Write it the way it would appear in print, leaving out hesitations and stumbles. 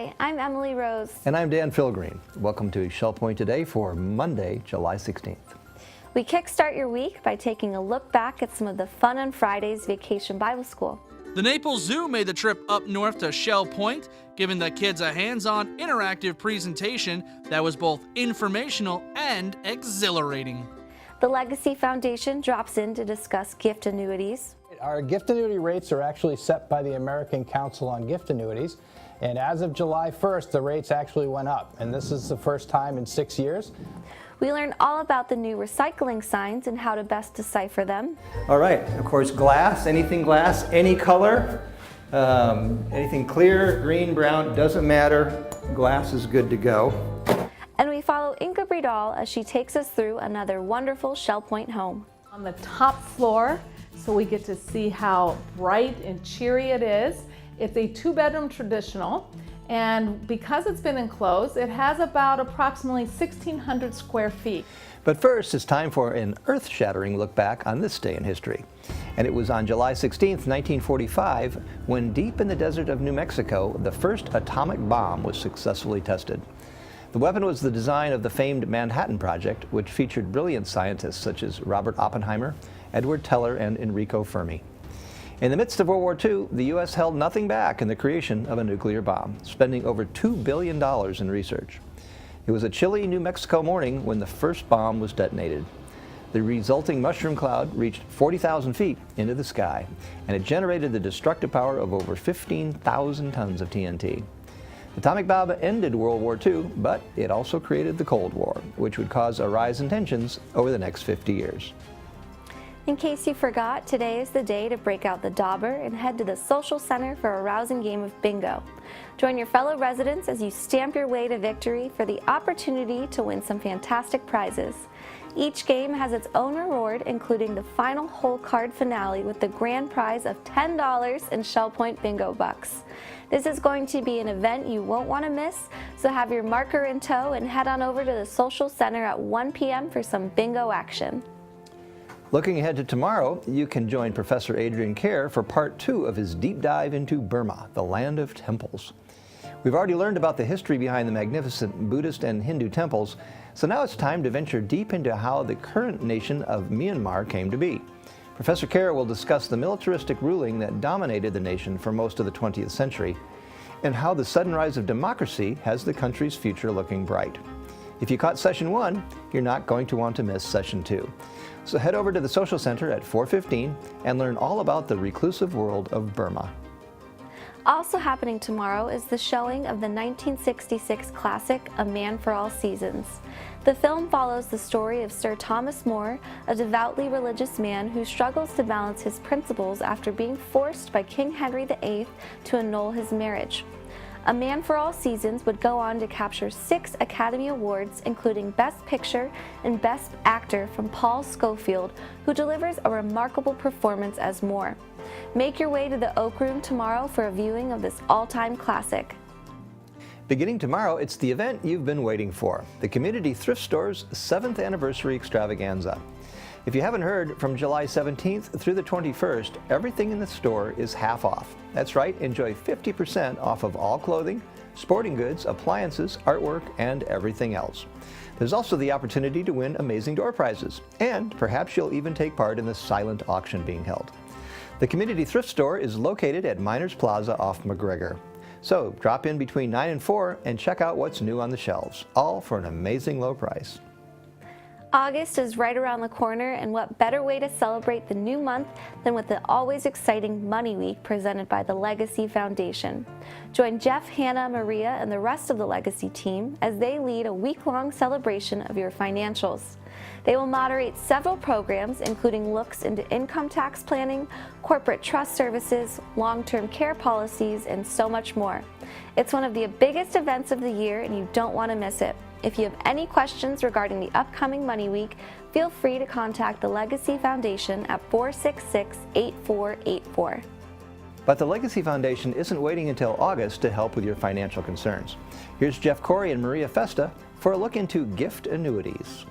Hi, I'm Emily Rose. And I'm Dan Philgreen. Welcome to Shell Point Today for Monday, July 16th. We kickstart your week by taking a look back at some of the fun on Friday's Vacation Bible School. The Naples Zoo made the trip up north to Shell Point, giving the kids a hands-on interactive presentation that was both informational and exhilarating. The Legacy Foundation drops in to discuss gift annuities. Our gift annuity rates are actually set by the American Council on Gift Annuities, and as of July 1st, the rates actually went up, and this is the first time in 6 years. We learn all about the new recycling signs and how to best decipher them. All right, of course, glass, any color, anything clear, green, brown, doesn't matter. Glass is good to go. And we follow Inga Bridal as she takes us through another wonderful Shell Point home. On the top floor, so we get to see how bright and cheery it is. It's a 2-bedroom traditional, and because it's been enclosed, it has about approximately 1,600 square feet. But first, it's time for an earth-shattering look back on this day in history. And it was on July 16th, 1945, when deep in the desert of New Mexico, the first atomic bomb was successfully tested. The weapon was the design of the famed Manhattan Project, which featured brilliant scientists such as Robert Oppenheimer, Edward Teller, and Enrico Fermi. In the midst of World War II, the U.S. held nothing back in the creation of a nuclear bomb, spending over $2 billion in research. It was a chilly New Mexico morning when the first bomb was detonated. The resulting mushroom cloud reached 40,000 feet into the sky, and it generated the destructive power of over 15,000 tons of TNT. The atomic bomb ended World War II, but it also created the Cold War, which would cause a rise in tensions over the next 50 years. In case you forgot, today is the day to break out the dauber and head to the social center for a rousing game of bingo. Join your fellow residents as you stamp your way to victory for the opportunity to win some fantastic prizes. Each game has its own reward, including the final hole card finale with the grand prize of $10 in Shell Point Bingo bucks. This is going to be an event you won't want to miss, so have your marker in tow and head on over to the social center at 1 p.m. for some bingo action. Looking ahead to tomorrow, you can join Professor Adrian Kerr for part 2 of his deep dive into Burma, the land of temples. We've already learned about the history behind the magnificent Buddhist and Hindu temples, so now it's time to venture deep into how the current nation of Myanmar came to be. Professor Kerr will discuss the militaristic ruling that dominated the nation for most of the 20th century, and how the sudden rise of democracy has the country's future looking bright. If you caught Session 1, you're not going to want to miss Session 2. So head over to the Social Center at 4:15 and learn all about the reclusive world of Burma. Also happening tomorrow is the showing of the 1966 classic, A Man for All Seasons. The film follows the story of Sir Thomas More, a devoutly religious man who struggles to balance his principles after being forced by King Henry VIII to annul his marriage. A Man for All Seasons would go on to capture 6 Academy Awards, including Best Picture and Best Actor from Paul Scofield, who delivers a remarkable performance as Moore. Make your way to the Oak Room tomorrow for a viewing of this all-time classic. Beginning tomorrow, it's the event you've been waiting for, the Community Thrift Store's 7th Anniversary Extravaganza. If you haven't heard, from July 17th through the 21st, everything in the store is half off. That's right, enjoy 50% off of all clothing, sporting goods, appliances, artwork, and everything else. There's also the opportunity to win amazing door prizes, and perhaps you'll even take part in the silent auction being held. The Community Thrift Store is located at Miners Plaza off McGregor. So drop in between 9 and 4 and check out what's new on the shelves, all for an amazing low price. August is right around the corner, and what better way to celebrate the new month than with the always exciting Money Week presented by the Legacy Foundation. Join Jeff, Hannah, Maria, and the rest of the Legacy team as they lead a week-long celebration of your financials. They will moderate several programs, including looks into income tax planning, corporate trust services, long-term care policies, and so much more. It's one of the biggest events of the year, and you don't want to miss it. If you have any questions regarding the upcoming Money Week, feel free to contact the Legacy Foundation at 466-8484. But the Legacy Foundation isn't waiting until August to help with your financial concerns. Here's Jeff Corey and Maria Festa for a look into gift annuities.